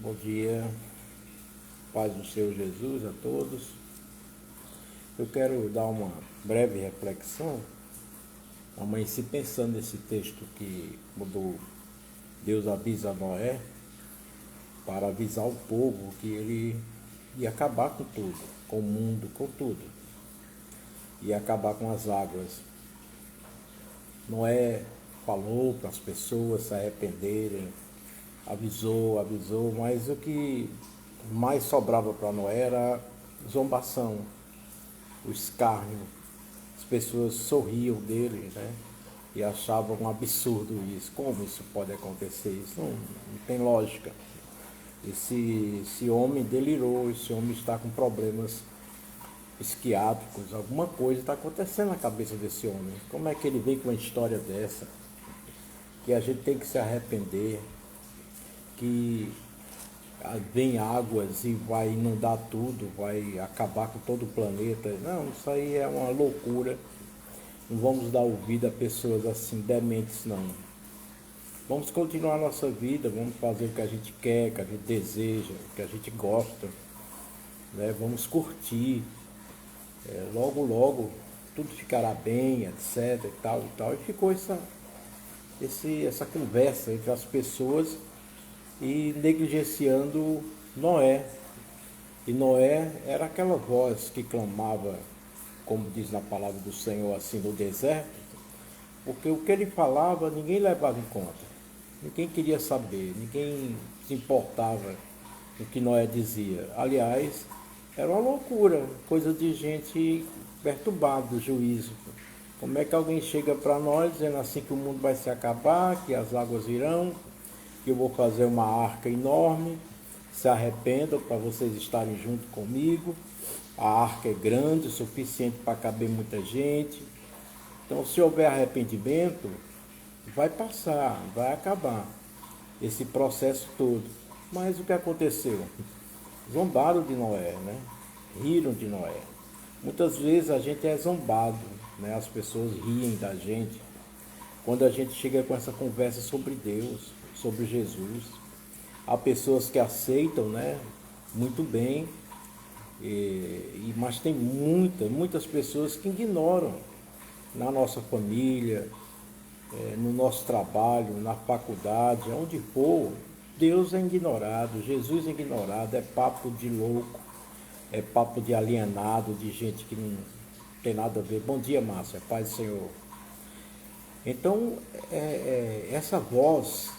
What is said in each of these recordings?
Bom dia, paz do Senhor Jesus a todos. Eu quero dar uma breve reflexão, amanheci pensando nesse texto que mudou. Deus avisa Noé para avisar o povo que ele ia acabar com tudo, com o mundo, com tudo, ia acabar com as águas. Noé falou para as pessoas se arrependerem, avisou, mas o que mais sobrava para Noé era zombação, o escárnio. As pessoas sorriam dele, né? E achavam um absurdo isso. Como isso pode acontecer? Isso não tem lógica. Esse homem delirou, esse homem está com problemas psiquiátricos, alguma coisa está acontecendo na cabeça desse homem. Como é que ele vem com uma história dessa? Que a gente tem que se arrepender, que vem águas e vai inundar tudo, vai acabar com todo o planeta. Não, isso aí é uma loucura. Não vamos dar ouvido a pessoas assim, dementes, não. Vamos continuar a nossa vida, vamos fazer o que a gente quer, o que a gente deseja, o que a gente gosta, né? Vamos curtir. Logo, logo, tudo ficará bem, etc. e tal, e tal. E ficou essa conversa entre as pessoas e negligenciando Noé. E Noé era aquela voz que clamava, como diz na palavra do Senhor, assim no deserto, porque o que ele falava ninguém levava em conta, ninguém queria saber, ninguém se importava com o que Noé dizia. Aliás, era uma loucura, coisa de gente perturbada do juízo. Como é que alguém chega para nós dizendo assim que o mundo vai se acabar, que as águas virão, que eu vou fazer uma arca enorme, se arrependam para vocês estarem junto comigo. A arca é grande, o suficiente para caber muita gente. Então, se houver arrependimento, vai passar, vai acabar esse processo todo. Mas o que aconteceu? Zombaram de Noé, né? Riram de Noé. Muitas vezes a gente é zombado, né? As pessoas riem da gente quando a gente chega com essa conversa sobre Deus, sobre Jesus. Há pessoas que aceitam, né? Muito bem, mas tem muitas pessoas que ignoram na nossa família, no nosso trabalho, na faculdade, onde for. Deus é ignorado, Jesus é ignorado, é papo de louco, é papo de alienado, de gente que não tem nada a ver. Bom dia, Márcia, paz do Senhor. Então, essa voz,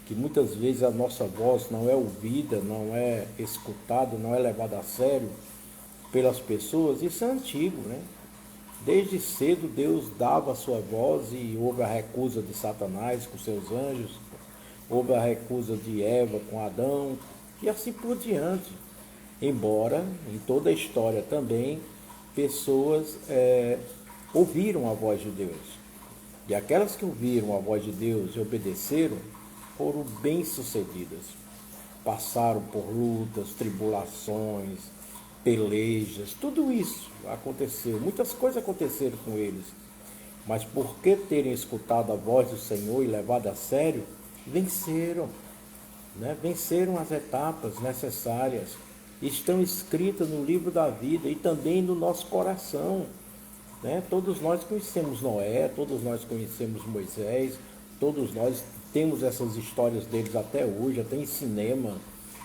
que muitas vezes a nossa voz não é ouvida, não é escutada, não é levada a sério pelas pessoas, isso é antigo, né? Desde cedo Deus dava a sua voz e houve a recusa de Satanás com seus anjos, houve a recusa de Eva com Adão e assim por diante. Embora em toda a história também pessoas ouviram a voz de Deus. E aquelas que ouviram a voz de Deus e obedeceram foram bem-sucedidas. Passaram por lutas, tribulações, pelejas, tudo isso aconteceu. Muitas coisas aconteceram com eles. Mas por que terem escutado a voz do Senhor e levado a sério, venceram. Né? Venceram as etapas necessárias. Estão escritas no livro da vida e também no nosso coração. Né? Todos nós conhecemos Noé, todos nós conhecemos Moisés, todos nós temos essas histórias deles até hoje, até em cinema,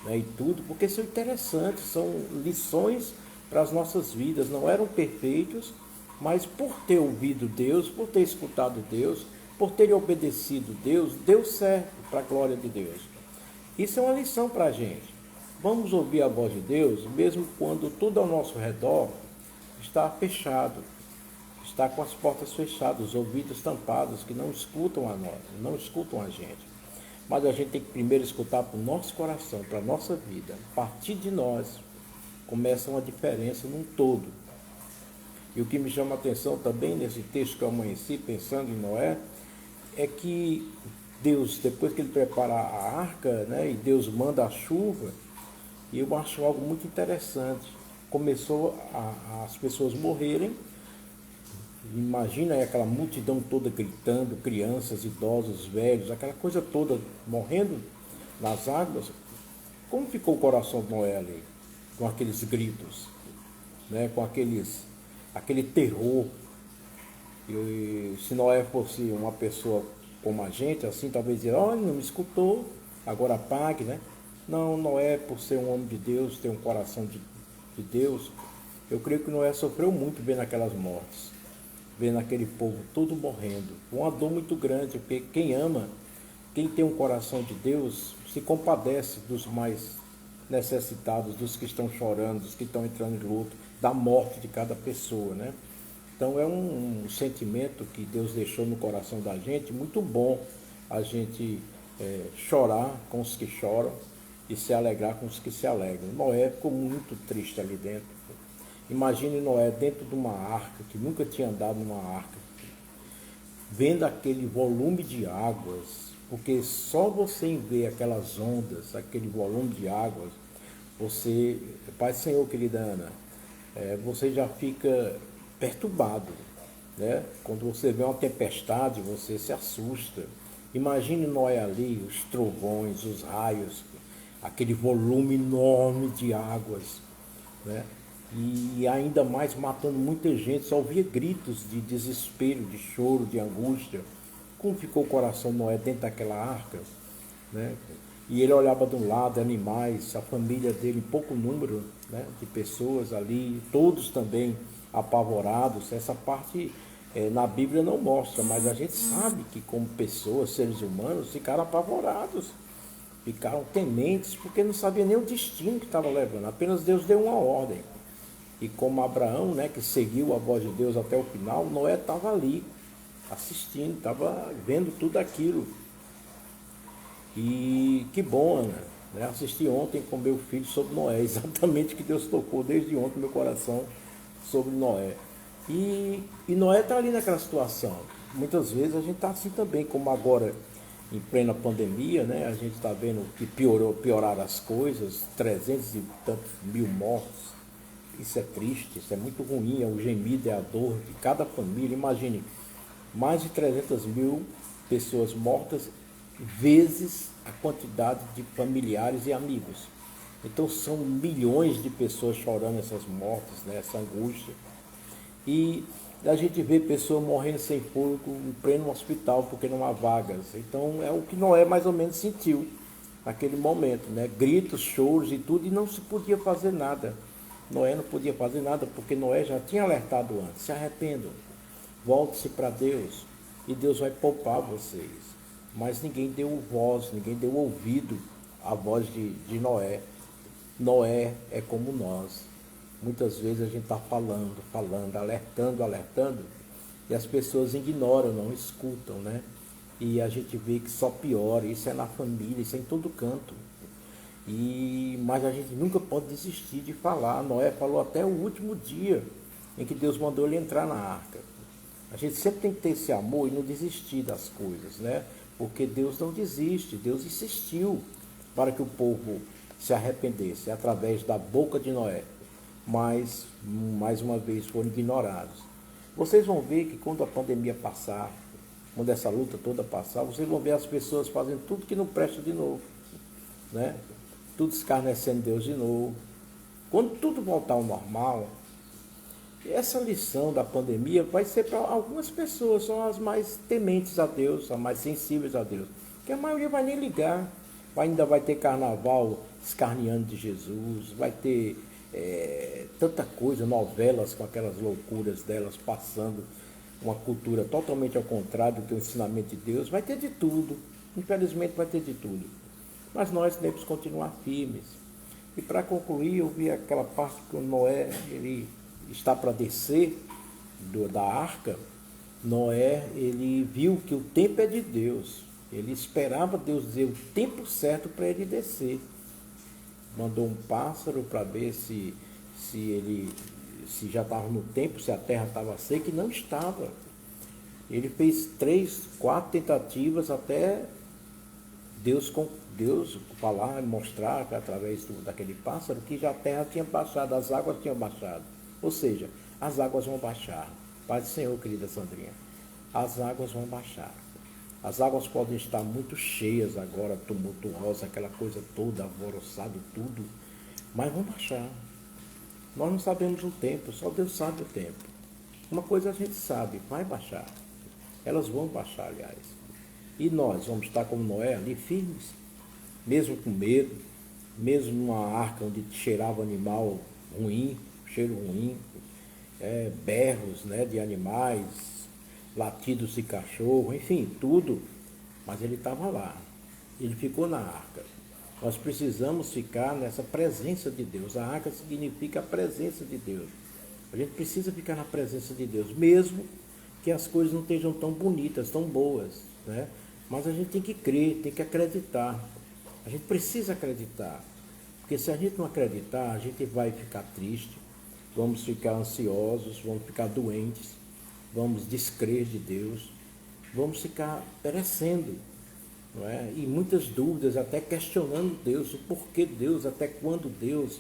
né? E tudo, porque são interessantes, são lições para as nossas vidas. Não eram perfeitos, mas por ter ouvido Deus, por ter escutado Deus, por terem obedecido Deus, deu certo para a glória de Deus. Isso é uma lição para a gente. Vamos ouvir a voz de Deus, mesmo quando tudo ao nosso redor está fechado, está com as portas fechadas, os ouvidos tampados, que não escutam a nós, não escutam a gente. Mas a gente tem que primeiro escutar para o nosso coração, para a nossa vida. A partir de nós, começa uma diferença num todo. E o que me chama a atenção também nesse texto que eu amanheci pensando em Noé, é que Deus, depois que ele prepara a arca, né, e Deus manda a chuva, e eu acho algo muito interessante. Começou as pessoas morrerem. Imagina aí aquela multidão toda gritando, crianças, idosos, velhos, aquela coisa toda morrendo nas águas. Como ficou o coração de Noé ali? Com aqueles gritos, né? Com aquele terror. E se Noé fosse uma pessoa como a gente, assim, talvez dizer, olha, não me escutou, agora apague, né? Não, Noé, por ser um homem de Deus, ter um coração de Deus, eu creio que Noé sofreu muito vendo aquelas mortes, vendo aquele povo todo morrendo. Uma dor muito grande, porque quem ama, quem tem um coração de Deus, se compadece dos mais necessitados, dos que estão chorando, dos que estão entrando em luto, da morte de cada pessoa, né? Então é um sentimento que Deus deixou no coração da gente, muito bom a gente chorar com os que choram e se alegrar com os que se alegram. Noé ficou muito triste ali dentro. Imagine Noé dentro de uma arca, que nunca tinha andado numa arca, vendo aquele volume de águas, porque só você em ver aquelas ondas, aquele volume de águas, você, Pai Senhor, querida Ana, você já fica perturbado, né? Quando você vê uma tempestade, você se assusta. Imagine Noé ali, os trovões, os raios, aquele volume enorme de águas, né? E ainda mais matando muita gente, só ouvia gritos de desespero, de choro, de angústia. Como ficou o coração de Noé dentro daquela arca, né? E ele olhava de um lado, animais, a família dele, pouco número, né, de pessoas ali, todos também apavorados. Essa parte na Bíblia não mostra, mas a gente sabe que como pessoas, seres humanos, ficaram apavorados, ficaram tementes, porque não sabia nem o destino que estava levando, apenas Deus deu uma ordem. E como Abraão, né, que seguiu a voz de Deus até o final, Noé estava ali, assistindo, estava vendo tudo aquilo. E que bom, Ana, né? Assisti ontem com meu filho sobre Noé, exatamente o que Deus tocou desde ontem no meu coração sobre Noé. E Noé está ali naquela situação. Muitas vezes a gente está assim também, como agora em plena pandemia, né? A gente está vendo que pioraram as coisas, 300 e tantos mil mortos. Isso é triste, isso é muito ruim, é o gemido, é a dor de cada família. Imagine, mais de 300 mil pessoas mortas, vezes a quantidade de familiares e amigos. Então são milhões de pessoas chorando essas mortes, né, essa angústia. E a gente vê pessoas morrendo sem fôlego em pleno hospital porque não há vagas. Então é o que Noé mais ou menos sentiu naquele momento, né? Gritos, choros e tudo, e não se podia fazer nada. Noé não podia fazer nada porque Noé já tinha alertado antes. Se arrependam, volte-se para Deus e Deus vai poupar vocês. Mas ninguém deu voz, ninguém deu ouvido à voz de Noé. Noé é como nós. Muitas vezes a gente está falando, alertando, e as pessoas ignoram, não escutam, né? E a gente vê que só piora, isso é na família, isso é em todo canto. Mas a gente nunca pode desistir de falar. Noé falou até o último dia em que Deus mandou ele entrar na arca. A gente sempre tem que ter esse amor e não desistir das coisas, né? Porque Deus não desiste, Deus insistiu para que o povo se arrependesse através da boca de Noé. Mas, mais uma vez, foram ignorados. Vocês vão ver que quando a pandemia passar, quando essa luta toda passar, vocês vão ver as pessoas fazendo tudo que não presta de novo, né? Tudo escarnecendo Deus de novo. Quando tudo voltar ao normal, essa lição da pandemia vai ser para algumas pessoas, são as mais tementes a Deus, as mais sensíveis a Deus, que a maioria vai nem ligar. Ainda vai ter carnaval escarneando de Jesus, vai ter tanta coisa, novelas com aquelas loucuras delas passando, uma cultura totalmente ao contrário do que o ensinamento de Deus, vai ter de tudo, infelizmente vai ter de tudo. Mas nós devemos continuar firmes. E para concluir, eu vi aquela parte que o Noé, ele está para descer da arca. Noé, ele viu que o tempo é de Deus. Ele esperava Deus dizer o tempo certo para ele descer. Mandou um pássaro para ver se já estava no tempo, se a terra estava seca, e não estava. Ele fez 3, 4 tentativas até Deus falar e mostrar através daquele pássaro que já a terra tinha baixado, as águas tinham baixado. Ou seja, as águas vão baixar. Pai do Senhor, querida Sandrinha, as águas vão baixar. As águas podem estar muito cheias agora, tumultuosas, aquela coisa toda, alvoroçada e tudo, mas vão baixar. Nós não sabemos o tempo, só Deus sabe o tempo. Uma coisa a gente sabe, vai baixar. Elas vão baixar, aliás. E nós vamos estar como Noé, ali firmes, mesmo com medo, mesmo numa arca onde cheirava animal ruim, cheiro ruim, berros, né, de animais, latidos de cachorro, enfim, tudo. Mas ele estava lá, ele ficou na arca. Nós precisamos ficar nessa presença de Deus. A arca significa a presença de Deus. A gente precisa ficar na presença de Deus, mesmo que as coisas não estejam tão bonitas, tão boas, né? Mas a gente tem que crer, tem que acreditar. A gente precisa acreditar. Porque se a gente não acreditar, a gente vai ficar triste, vamos ficar ansiosos, vamos ficar doentes, vamos descrer de Deus, vamos ficar perecendo, não é? E muitas dúvidas, até questionando Deus, o porquê Deus, até quando Deus.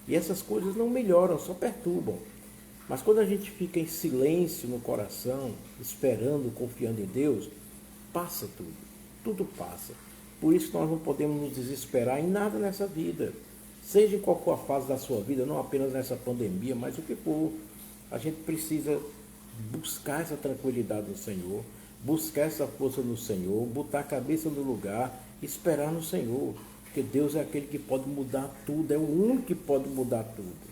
E essas coisas não melhoram, só perturbam. Mas quando a gente fica em silêncio no coração, esperando, confiando em Deus, passa tudo, tudo passa. Por isso nós não podemos nos desesperar em nada nessa vida, seja em qual for a fase da sua vida, não apenas nessa pandemia, mas o que for. A gente precisa buscar essa tranquilidade no Senhor, buscar essa força no Senhor, botar a cabeça no lugar, esperar no Senhor, porque Deus é aquele que pode mudar tudo, é o único que pode mudar tudo.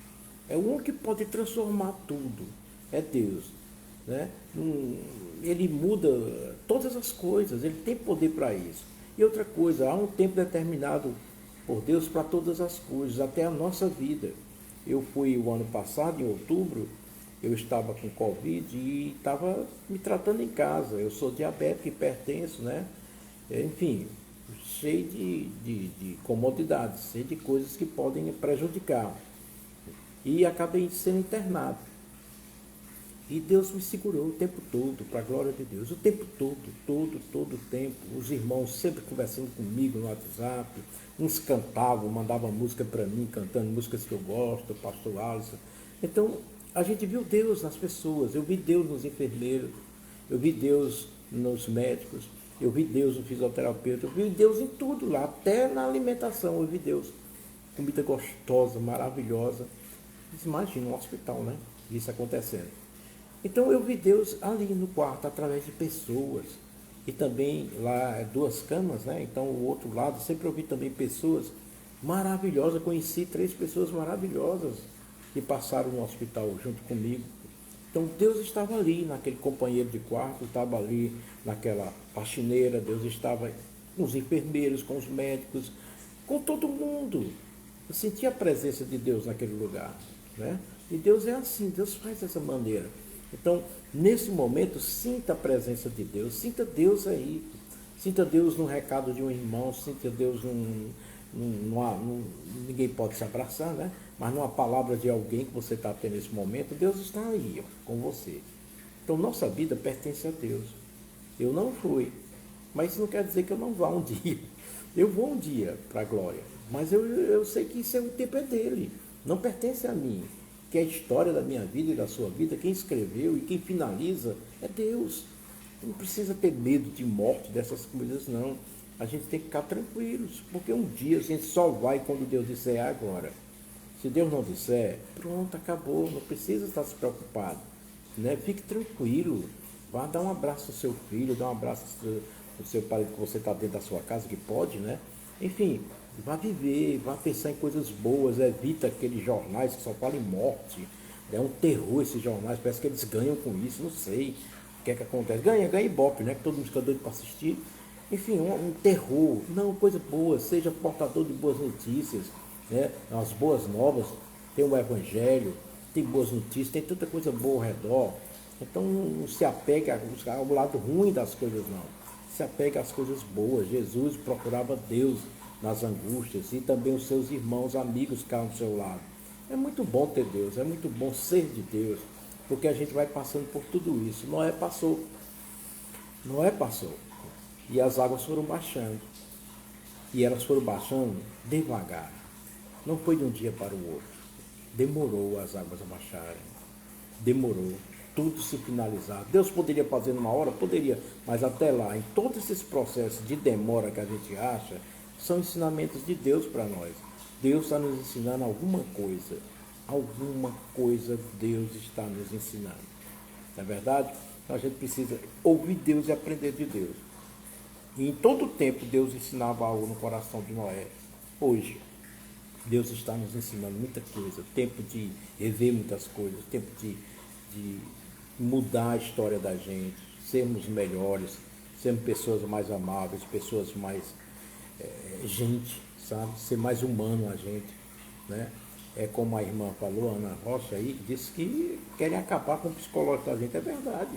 É o único que pode transformar tudo. É Deus, né? Ele muda todas as coisas, ele tem poder para isso. E outra coisa, há um tempo determinado por Deus para todas as coisas, até a nossa vida. Eu fui o ano passado, em outubro, eu estava com Covid e estava me tratando em casa. Eu sou diabético, hipertenso, né? Enfim, cheio de comodidades, cheio de coisas que podem prejudicar. E acabei sendo internado. E Deus me segurou o tempo todo, para a glória de Deus. O tempo todo o tempo. Os irmãos sempre conversando comigo no WhatsApp. Uns cantavam, mandavam música para mim, cantando músicas que eu gosto, o pastor Alisson. Então, a gente viu Deus nas pessoas. Eu vi Deus nos enfermeiros. Eu vi Deus nos médicos. Eu vi Deus no fisioterapeuta. Eu vi Deus em tudo lá, até na alimentação eu vi Deus. Comida gostosa, maravilhosa. Imagina um hospital, né? Isso acontecendo. Então eu vi Deus ali no quarto, através de pessoas. E também lá, 2 camas, né? Então o outro lado, sempre eu vi também pessoas maravilhosas. Conheci 3 pessoas maravilhosas que passaram no hospital junto comigo. Então Deus estava ali, naquele companheiro de quarto, estava ali naquela faxineira, Deus estava com os enfermeiros, com os médicos, com todo mundo. Eu senti a presença de Deus naquele lugar, né? E Deus é assim, Deus faz dessa maneira. Então, nesse momento, sinta a presença de Deus, sinta Deus aí, sinta Deus no recado de um irmão, sinta Deus ninguém pode se abraçar, né? Mas numa palavra de alguém que você está tendo nesse momento, Deus está aí, ó, com você. Então, nossa vida pertence a Deus. Eu não fui, mas isso não quer dizer que eu não vá um dia. Eu vou um dia para a glória, mas eu sei que isso o tempo é dele, não pertence a mim. Que a história da minha vida e da sua vida, quem escreveu e quem finaliza é Deus. Não precisa ter medo de morte, dessas coisas, não. A gente tem que ficar tranquilos, porque um dia a gente só vai quando Deus disser agora. Se Deus não disser, pronto, acabou, não precisa estar se preocupado, né? Fique tranquilo, vá dar um abraço ao seu filho, dá um abraço ao seu pai que você está dentro da sua casa, que pode, né? Enfim, vá viver, vá pensar em coisas boas, evita aqueles jornais que só falam em morte. É um terror esses jornais, parece que eles ganham com isso, não sei o que é que acontece. Ganha Ibope, né? Que todo mundo fica doido para assistir. Enfim, um terror. Não, coisa boa, seja portador de boas notícias, né? As boas novas, tem o Evangelho, tem boas notícias, tem tanta coisa boa ao redor. Então não se apegue ao lado ruim das coisas, não. Se apegue às coisas boas. Jesus procurava Deus nas angústias e também os seus irmãos, amigos que estavam ao seu lado. É muito bom ter Deus, é muito bom ser de Deus, porque a gente vai passando por tudo isso. Noé passou, e as águas foram baixando, e elas foram baixando devagar, não foi de um dia para o outro, demorou as águas a baixarem, demorou, tudo se finalizar. Deus poderia fazer numa hora? Poderia, mas até lá, em todos esses processos de demora que a gente acha, são ensinamentos de Deus para nós. Deus está nos ensinando alguma coisa. Alguma coisa Deus está nos ensinando. Não é verdade? Então a gente precisa ouvir Deus e aprender de Deus. E em todo o tempo Deus ensinava algo no coração de Noé. Hoje, Deus está nos ensinando muita coisa. Tempo de rever muitas coisas. Tempo de mudar a história da gente. Sermos melhores. Sermos pessoas mais amáveis. Pessoas mais... gente, sabe? Ser mais humano a gente, né? É como a irmã falou, Ana Rocha aí, disse que querem acabar com o psicológico da gente. É verdade.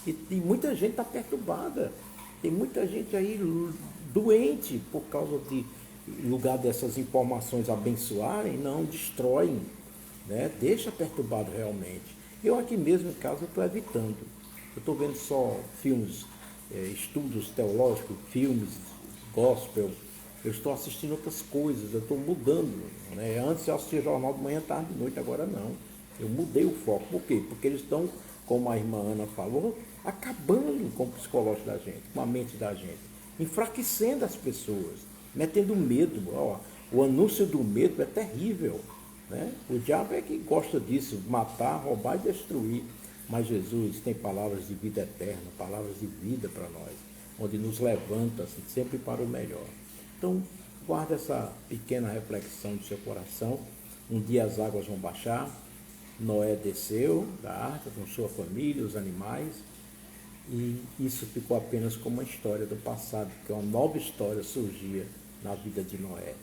E muita gente está perturbada. Tem muita gente aí doente por causa de lugar dessas informações abençoarem, não destroem, né? Deixa perturbado realmente. Eu aqui mesmo em casa estou evitando. Eu estou vendo só filmes, estudos teológicos, filmes, gospel. Eu estou assistindo outras coisas, eu estou mudando, né? Antes eu assistia jornal de manhã, tarde e noite, agora não. Eu mudei o foco. Por quê? Porque eles estão, como a irmã Ana falou, acabando com o psicológico da gente, com a mente da gente, enfraquecendo as pessoas, metendo medo. Ó, o anúncio do medo é terrível, né? O diabo é que gosta disso, matar, roubar e destruir. Mas Jesus tem palavras de vida eterna, palavras de vida para nós, onde nos levanta sempre para o melhor. Então, guarda essa pequena reflexão do seu coração. Um dia as águas vão baixar, Noé desceu da arca com sua família, os animais, e isso ficou apenas como uma história do passado, porque uma nova história surgia na vida de Noé.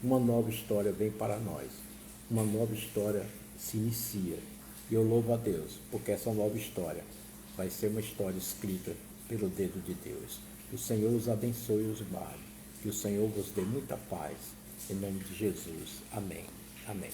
Uma nova história vem para nós, uma nova história se inicia. E eu louvo a Deus, porque essa nova história vai ser uma história escrita pelo dedo de Deus. Que o Senhor os abençoe e os guarde. Que o Senhor vos dê muita paz. Em nome de Jesus. Amém. Amém.